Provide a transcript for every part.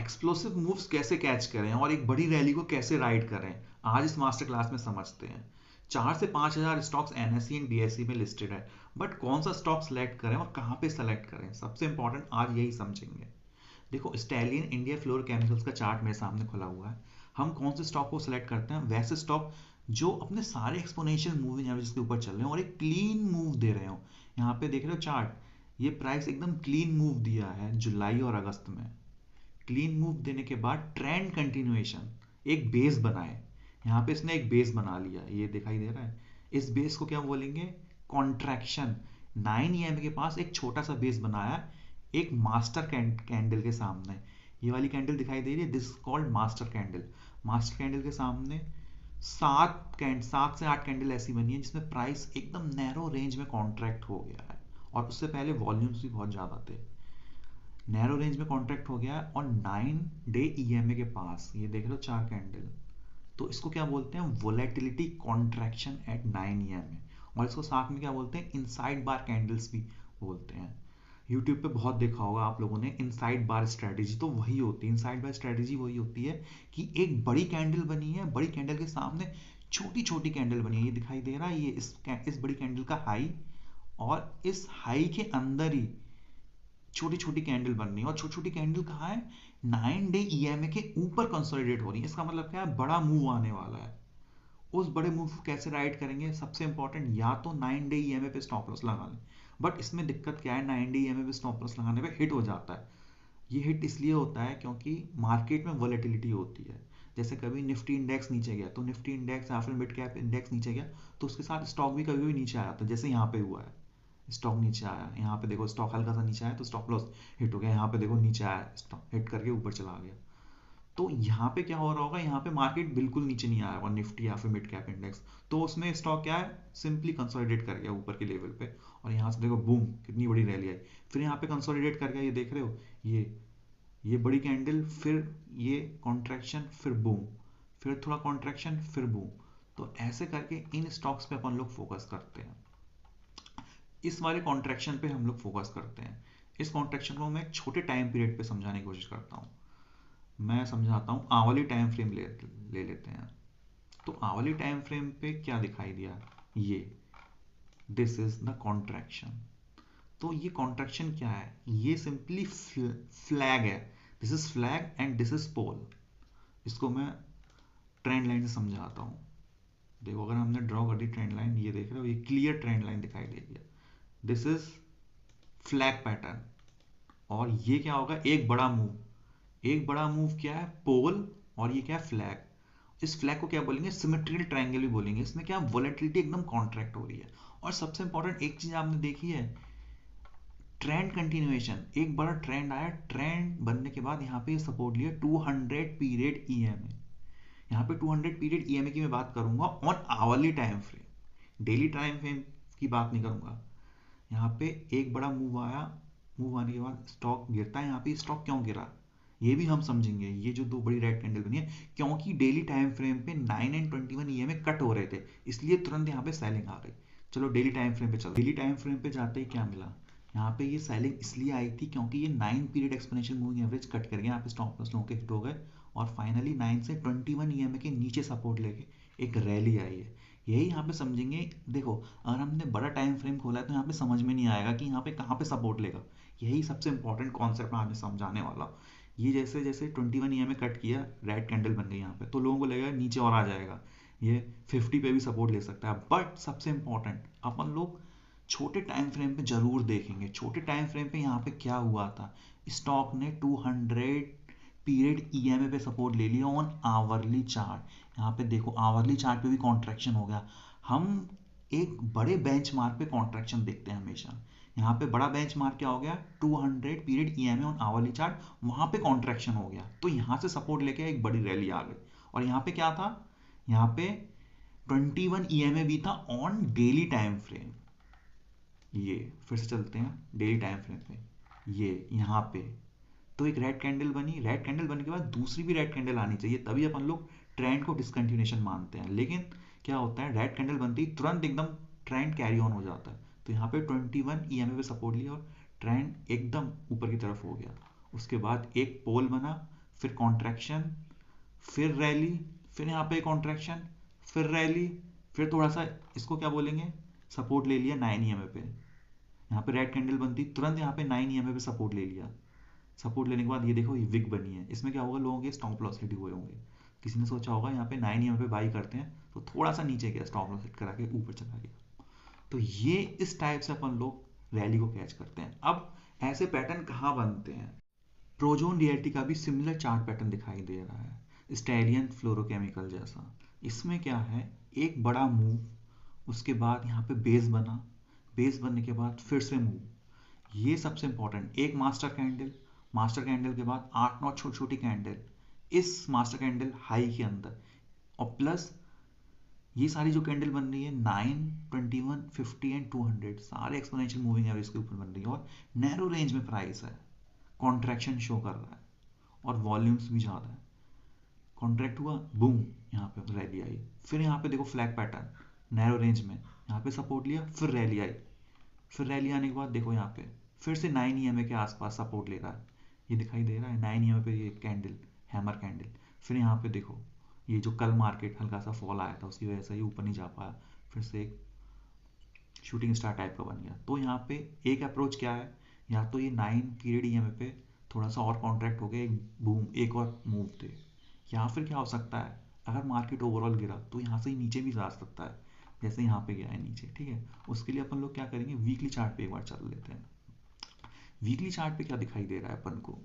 Explosive moves कैसे catch करें और एक बड़ी रैली को कैसे राइड करें, आज इस मास्टर क्लास में समझते हैं। 4 से 5 हज़ार स्टॉक्स एनएसई एंड बीएसई में लिस्टेड है, बट कौन सा स्टॉक सेलेक्ट करें और कहाँ पे सेलेक्ट करें, सबसे इंपॉर्टेंट आज यही समझेंगे। देखो, स्टैलियन इंडिया फ्लोर केमिकल्स का चार्ट मेरे सामने खुला हुआ है। हम कौन से स्टॉक को सिलेक्ट करते हैं, वैसे स्टॉक जो अपने सारे एक्सपोनेंशियल मूविंग एवरेज के ऊपर चल रहे हो और एक क्लीन मूव दे रहे हो। यहाँ पे देख रहे हो चार्ट, ये प्राइस एकदम क्लीन मूव दिया है जुलाई और अगस्त में। क्लीन मूव देने के बाद ट्रेंड कंटिन्यूएशन, एक बेस बनाए। यहाँ पे इसने एक बेस बना लिया, ये दिखाई दे रहा है। इस बेस को क्या बोलेंगे, कॉन्ट्रैक्शन। 9 EMA के पास एक छोटा सा बेस बनाया, एक मास्टर कैंडल के सामने। ये वाली कैंडल दिखाई दे रही है, this called master candle. Master candle के सामने 7 से 8 कैंडल ऐसी बनी है जिसमें प्राइस एकदम नैरो रेंज में कॉन्ट्रैक्ट हो गया है, और उससे पहले वॉल्यूम्स भी बहुत ज़्यादा थे। नैरो रेंज में कॉन्ट्रैक्ट हो गया और 9 डे ईएमए के पास, ये देख रहे हो 4 कैंडल। तो इसको क्या बोलते हैं, वोलेटिलिटी कॉन्ट्रैक्शन एट 9 EMA। और इसको साथ में क्या बोलते हैं, इनसाइड बार कैंडल्स भी बोलते हैं। यूट्यूब पे बहुत देखा होगा आप लोगों ने इनसाइड बार स्ट्रेटेजी, तो वही होती है इनसाइड बार स्ट्रेटेजी। वही होती है कि एक बड़ी कैंडल बनी है, बड़ी कैंडल के सामने छोटी छोटी कैंडल बनी है, ये दिखाई दे रहा है, ये इस बड़ी कैंडल का हाई, और इस हाई के अंदर ही छोटी छोटी कैंडल बन रही है। और छोटी छोटी कैंडल कहाँ है, 9 डे ईएमए के ऊपर कंसोलिडेट हो रही है। इसका मतलब क्या है, बड़ा मूव आने वाला है। उस बड़े मूव को कैसे राइड करेंगे, सबसे इंपॉर्टेंट, या तो 9 डे ईएमए पे स्टॉप लॉस लगा लें। बट इसमें दिक्कत क्या है, 9 डे ईएमए पे स्टॉप लॉस लगाने पे हिट हो जाता है। ये हिट इसलिए होता है क्योंकि मार्केट में वॉलेटिलिटी होती है। जैसे कभी निफ्टी इंडेक्स नीचे गया तो निफ्टी इंडेक्स या फिर मिड कैप इंडेक्स नीचे गया, तो उसके साथ स्टॉक भी कभी भी नीचे आ जाता है, जैसे यहाँ पे हुआ है। स्टॉक नीचे आया, यहाँ पे देखो स्टॉक हल्का सा नीचे आया तो स्टॉप लॉस हिट हो गया, यहाँ पे देखो नीचे आया स्टॉक हिट करके ऊपर चला गया। तो यहाँ पे क्या हो रहा होगा, यहाँ पे मार्केट बिल्कुल नीचे नहीं आया होगा, निफ्टी या फिर मिड कैप इंडेक्स, तो उसमें स्टॉक क्या है, सिंपली कंसोलिडेट कर गया ऊपर के लेवल पे। और यहाँ से देखो बूम, कितनी बड़ी रैली आई। फिर यहाँ पे कंसोलिडेट कर गया, ये देख रहे हो, ये बड़ी कैंडल, फिर ये कॉन्ट्रैक्शन, फिर बूम, फिर थोड़ा कॉन्ट्रैक्शन, फिर बूम। तो ऐसे करके इन स्टॉक्स पे अपन लोग फोकस करते हैं। इस वाले कॉन्ट्रैक्शन पे हम लोग फोकस करते हैं। इस कॉन्ट्रैक्शन को मैं एक छोटे टाइम पीरियड पे समझाने की कोशिश करता हूँ। मैं समझाता हूँ, आवली टाइम फ्रेम ले लेते हैं। तो आवली टाइम फ्रेम पे क्या दिखाई दिया, ये दिस इज द कॉन्ट्रैक्शन। तो ये कॉन्ट्रैक्शन क्या है, ये सिंपली फ्लैग है। This is flag and this is pole. इसको मैं ट्रेंड लाइन से समझाता हूँ। देखो, अगर हमने ड्रॉ कर दी ट्रेंड लाइन, ये देख रहे हो, ये क्लियर ट्रेंड लाइन दिखाई दे रही है। This is flag pattern. और ये क्या होगा, एक बड़ा मूव। एक बड़ा मूव क्या है, पोल, और ये क्या है, फ्लैग। इस फ्लैग को क्या बोलेंगे, सिमेट्रिकल ट्रायंगल भी बोलेंगे। इसमें क्या, वोलेटिलिटी एकदम कॉन्ट्रैक्ट हो रही है। और सबसे इंपॉर्टेंट एक चीज आपने देखी है, ट्रेंड कंटिन्यूएशन। एक बड़ा ट्रेंड आया, ट्रेंड बनने के बाद यहाँ पे सपोर्ट लिया 200 पीरियड ईएमए। यहाँ पे 200 पीरियड ईएमए की मैं बात करूंगा on hourly time frame, daily time frame की बात नहीं करूंगा। यहाँ पे एक बड़ा मूव आया, मूव आने के बाद स्टॉक गिरता है। यहाँ पे स्टॉक क्यों गिरा, ये भी हम समझेंगे। ये जो दो बड़ी रेड कैंडल बनी है, क्योंकि डेली टाइम फ्रेम पे 9 एंड 21 ईएमए कट हो रहे थे, इसलिए तुरंत यहाँ पे सेलिंग आ गई। चलो डेली टाइम फ्रेम पे चलो। डेली टाइम फ्रेम पे जाते ही क्या मिला, यहाँ पे ये सेलिंग इसलिए आई थी क्योंकि ये 9 period exponential moving average cut कर गया। यहाँ पे स्टॉप लॉस लोगों के हिट हो गए, और फाइनली 9 से 21 ईएमए के नीचे सपोर्ट लेके एक रैली आई है। यही यहाँ पे समझेंगे। देखो, अगर हमने बड़ा टाइम फ्रेम खोला है तो यहाँ पे समझ में नहीं आएगा कि यहाँ पे कहाँ पे सपोर्ट लेगा। यही सबसे इंपॉर्टेंट कॉन्सेप्ट मैं आज समझाने वाला हूँ। ये जैसे जैसे 21 ईएमए कट किया, रेड कैंडल बन गई यहाँ पे, तो लोगों को लगेगा नीचे और आ जाएगा, ये 50 पे भी सपोर्ट ले सकता है। बट सबसे इंपॉर्टेंट, अपन लोग छोटे टाइम फ्रेम पे जरूर देखेंगे। छोटे टाइम फ्रेम पे यहाँ पे क्या हुआ था, स्टॉक ने 200 पीरियड ईएमए पे सपोर्ट ले लिया ऑन आवरली चार्ट। यहाँ पे देखो, आवरली चार्ट पे भी कॉन्ट्रैक्शन हो गया। हम एक बड़े बेंचमार्क पे कॉन्ट्रैक्शन देखते हैं हमेशा। यहाँ पे बड़ा बेंचमार्क क्या हो गया, 200 period EMA on hourly chart, वहां पे कॉन्ट्रैक्शन हो गया, तो यहाँ से सपोर्ट लेके एक बड़ी रैली आ गई। और यहाँ पे क्या था, यहाँ पे 21 ईएमए भी था ऑन डेली टाइम फ्रेम। ये फिर से चलते हैं डेली टाइम फ्रेम पे, ये यहाँ पे तो एक रेड कैंडल बनी। रेड कैंडल बनने के बाद दूसरी भी रेड कैंडल आनी चाहिए, तभी अपन लोग ट्रेंड को डिसकंटिन्यूएशन मानते हैं। लेकिन क्या होता है, रेड कैंडल बनती ही तुरंत एकदम ट्रेंड कैरी ऑन हो जाता है। तो यहाँ पे 21 ईएमए पे सपोर्ट लिया और ट्रेंड एकदम ऊपर की तरफ हो गया। उसके बाद एक पोल बना, फिर कॉन्ट्रैक्शन, फिर रैली, फिर यहाँ पे कॉन्ट्रैक्शन, फिर रैली, फिर थोड़ा सा इसको क्या बोलेंगे, सपोर्ट ले लिया 9 ईएमए पे, यहाँ पे रेड कैंडल बनती, तुरंत यहाँ पे 9 ईएमए पे सपोर्ट ले लिया। सपोर्ट लेने के बाद ये देखो ये विग बनी है, इसमें क्या होगा, लोगों के स्टॉप लॉस हिट हुए होंगे। किसी ने सोचा होगा यहाँ पे 9 ईएमए पे बाई करते हैं, तो थोड़ा सा नीचे गया, स्टॉप लॉस हिट करा के ऊपर चला गया। तो ये इस टाइप से अपन लोग रैली को कैच करते हैं। अब ऐसे पैटर्न कहाँ बनते हैं, प्रोजोन रियलिटी का भी सिमिलर चार्ट पैटर्न दिखाई दे रहा है, स्टैलियन फ्लोरोकेमिकल जैसा। इसमें क्या है, एक बड़ा मूव, उसके बाद यहाँ पे बेस बना, बेस बनने के बाद फिर से मूव, ये सबसे इंपॉर्टेंट, एक मास्टर कैंडल, मास्टर कैंडल के बाद 8-9 छोटी छोटी कैंडल इस मास्टर कैंडल हाई के अंदर, और प्लस ये सारी जो कैंडल बन रही है 9, 21, 50 एंड 200 सारे एक्सपोनेंशियल मूविंग एवरेज के ऊपर बन रही है, और नैरो रेंज में प्राइस है, कॉन्ट्रैक्शन शो कर रहा है और वॉल्यूम्स भी ज़्यादा है। कॉन्ट्रैक्ट हुआ, बूम, यहाँ पे रैली आई, फिर यहाँ पे देखो फ्लैग पैटर्न, नैरो रेंज में यहाँ पे सपोर्ट लिया, फिर रैली आई, फिर रैली आने के बाद देखो यहाँ पे फिर से 9 ईएमए के आसपास सपोर्ट ले रहा है, ये दिखाई दे रहा है 9 ईएमए पे, ये कैंडल, हैमर कैंडल। फिर यहाँ पे देखो ये जो कल मार्केट हल्का सा फॉल आया था उसकी वजह से ये ऊपर नहीं जा पाया, फिर से एक शूटिंग स्टार टाइप का बन गया। तो यहाँ पे एक अप्रोच क्या है, या तो ये 9 पीरियड ईएमए पे थोड़ा सा और कॉन्ट्रैक्ट हो गया, एक बूम, एक और मूव दे, या फिर क्या हो सकता है, अगर मार्केट ओवरऑल गिरा तो यहाँ से नीचे भी जा सकता है, जैसे यहाँ पे गया है नीचे, ठीक है। उसके लिए अपन लोग क्या करेंगे, वीकली चार्ट पे एक बार चल लेते हैं। वीकली चार्ट पे क्या दिखाई दे रहा है अपन को,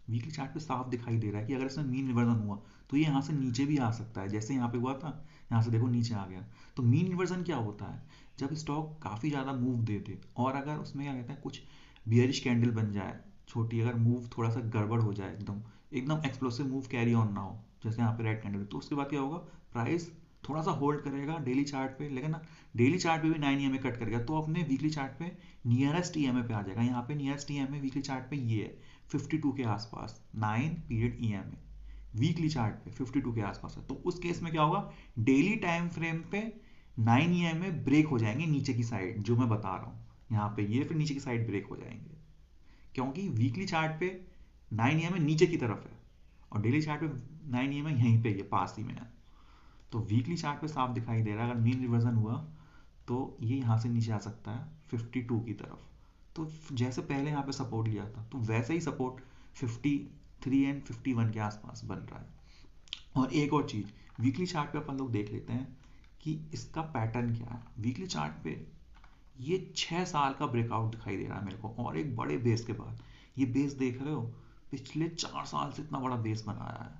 वीकली चार्ट पे साफ दिखाई दे रहा है कि अगर इसमें मीन रिवर्जन हुआ तो ये यहाँ से नीचे भी आ सकता है, जैसे यहाँ पे हुआ था, यहाँ से देखो नीचे आ गया। तो मीन रिवर्जन क्या होता है, जब स्टॉक काफ़ी ज़्यादा मूव दे दे और अगर उसमें क्या कहते हैं कुछ बियरिश कैंडल बन जाए छोटी, अगर मूव थोड़ा सा गड़बड़ हो जाए, एकदम एकदम एक्सप्लोसिव मूव कैरी ऑन ना हो, जैसे यहाँ पे रेड कैंडल, तो उसके बाद क्या होगा, प्राइस थोड़ा सा होल्ड करेगा डेली चार्ट पे, लेकिन ना डेली चार्ट पे भी 9 ईएमए कट करेगा, तो अपने वीकली चार्ट पे नियरेस्ट ईएमए पे आ जाएगा। यहाँ पे नियरेस्ट ईएमए वीकली चार्ट पे ये है 52 के आसपास, 9 पीरियड ईएमए वीकली चार्ट पे 52 के आसपास है। तो उस केस में क्या होगा, डेली टाइम फ्रेम पे 9 ईएमए ब्रेक हो जाएंगे नीचे की साइड, जो मैं बता रहा हूँ यहाँ पे, ये फिर नीचे की साइड ब्रेक हो जाएंगे, क्योंकि वीकली चार्ट पे 9 ईएमए नीचे की तरफ है और डेली चार्ट पे 9 ईएमए यहीं पे ये पास ही में है। तो वीकली चार्ट पे साफ दिखाई दे रहा है, अगर मीन रिवर्जन हुआ तो ये यहाँ से नीचे आ सकता है 52 की तरफ। तो जैसे पहले यहाँ पे सपोर्ट लिया था तो वैसे ही सपोर्ट 53 एंड 51 के आसपास बन रहा है। और एक और चीज़ वीकली चार्ट पे अपन लोग देख लेते हैं कि इसका पैटर्न क्या है। वीकली चार्ट पे ये 6 साल का ब्रेकआउट दिखाई दे रहा है मेरे को, और एक बड़े बेस के बाद, ये बेस देख रहे हो, पिछले 4 साल से इतना बड़ा बेस बनाया है,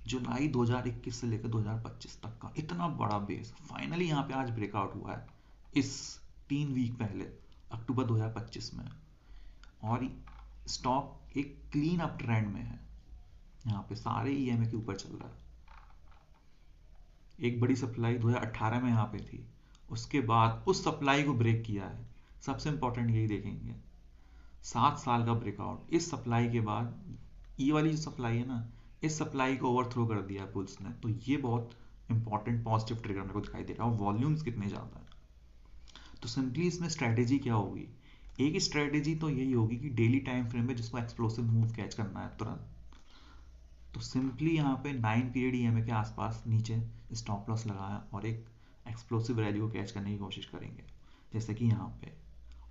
जुलाई 2021 से लेकर 2025 तक का इतना बड़ा बेस फाइनली यहाँ पे आज ब्रेकआउट हुआ है इस 3 वीक पहले, अक्टूबर 2025 में। और स्टॉक एक क्लीन अप ट्रेंड में है, यहाँ पे सारे ईएमए के ऊपर चल रहा है। एक बड़ी सप्लाई 2018 में यहाँ पे थी, उसके बाद उस सप्लाई को ब्रेक किया है। सबसे इंपॉर्टेंट यही देखेंगे, 7 साल का ब्रेकआउट, इस सप्लाई के बाद ये वाली जो सप्लाई है ना, इस सप्लाई को ओवरथ्रो कर दिया बुल्स ने। तो ये बहुत इंपॉर्टेंट पॉजिटिव ट्रिगर मेरे को दिखाई दे रहा है, और वॉल्यूम्स कितने ज़्यादा है। तो सिंपली इसमें स्ट्रैटेजी क्या होगी, एक स्ट्रैटेजी तो यही होगी कि डेली टाइम फ्रेम में जिसको एक्सप्लोसिव मूव कैच करना है तुरंत, तो सिंपली यहाँ पे 9 पीरियड ईएमए के आसपास नीचे स्टॉप लॉस लगाया और एक एक्सप्लोसिव रैली को कैच करने की कोशिश करेंगे, जैसे कि यहाँ पे।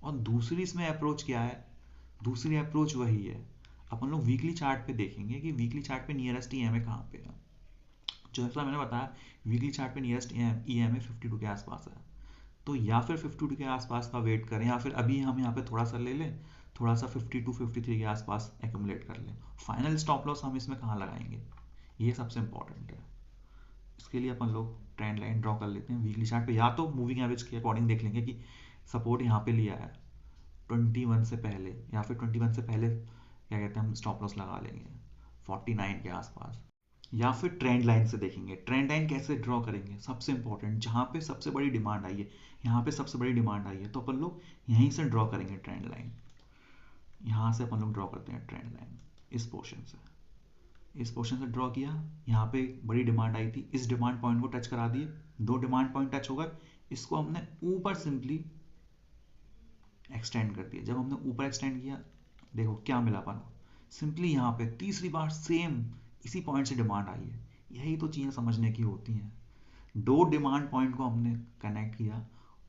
और दूसरी इसमें अप्रोच क्या है, दूसरी अप्रोच वही है, अपन लोग वीकली चार्ट पे देखेंगे कि वीकली चार्ट पे नियरेस्ट ईएमए कहाँ पे है। जैसा मैंने बताया वीकली चार्ट पे नियरेस्ट ईएमए 52 के आसपास है, तो या फिर 52 के आसपास का वेट करें, या फिर अभी हम यहाँ पे थोड़ा सा ले लें, थोड़ा सा 52 53 के आसपास एक्यूमुलेट कर लें। फाइनल स्टॉप लॉस हम इसमें कहाँ लगाएंगे, ये सबसे इंपॉर्टेंट है। इसके लिए अपन लोग ट्रेंड लाइन ड्रॉ कर लेते हैं वीकली चार्ट पे, या तो मूविंग एवरेज के अकॉर्डिंग देख लेंगे कि सपोर्ट यहाँ पे लिया है 21 से पहले, या फिर 21 से पहले क्या कहते हैं हम स्टॉप लॉस लगा लेंगे 49 के आसपास, या फिर ट्रेंड लाइन से देखेंगे। ट्रेंड लाइन कैसे ड्रॉ करेंगे, सबसे इंपॉर्टेंट, जहाँ पे सबसे बड़ी डिमांड आई है, यहाँ पे सबसे बड़ी डिमांड आई है तो अपन लोग यहीं से ड्रॉ करेंगे ट्रेंड लाइन। यहाँ से अपन लोग ड्रॉ करते हैं ट्रेंड लाइन, इस पोर्शन से, इस पोर्शन से ड्रॉ किया, यहाँ पे बड़ी डिमांड आई थी, इस डिमांड पॉइंट को टच करा दिए, 2 डिमांड पॉइंट टच हो गए, इसको हमने ऊपर सिंपली एक्सटेंड कर दिया। जब हमने ऊपर एक्सटेंड किया देखो क्या मिला अपन को, सिंपली यहाँ पे तीसरी बार सेम इसी पॉइंट से डिमांड आई है। यही तो चीज़ें समझने की होती हैं। दो डिमांड पॉइंट को हमने कनेक्ट किया,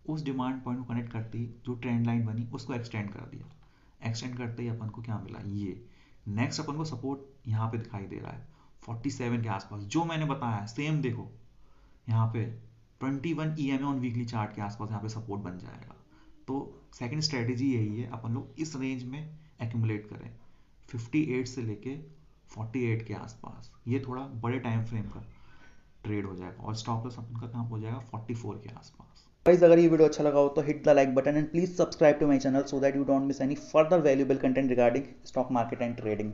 उस डिमांड पॉइंट को कनेक्ट करते ही जो ट्रेंड लाइन बनी उसको एक्सटेंड कर दिया। एक्सटेंड करते ही अपन को क्या मिला, ये नेक्स्ट अपन को सपोर्ट यहाँ पे दिखाई दे रहा है 47 के आसपास, जो मैंने बताया सेम। देखो यहाँ पे 21 EMA ऑन वीकली चार्ट के आसपास यहाँ पे सपोर्ट बन जाएगा। तो सेकंड स्ट्रेटेजी यही है, अपन लोग इस रेंज में एक्यूमुलेट करें 58 से लेके 48 के आसपास। ये थोड़ा बड़े टाइम फ्रेम का ट्रेड हो जाएगा और स्टॉप लॉस अपन का कहाँ हो जाएगा 44 के आसपास। गाइस, अगर ये वीडियो अच्छा लगा हो तो hit the like button and please subscribe to my channel so that you don't miss any further valuable content regarding stock market and trading.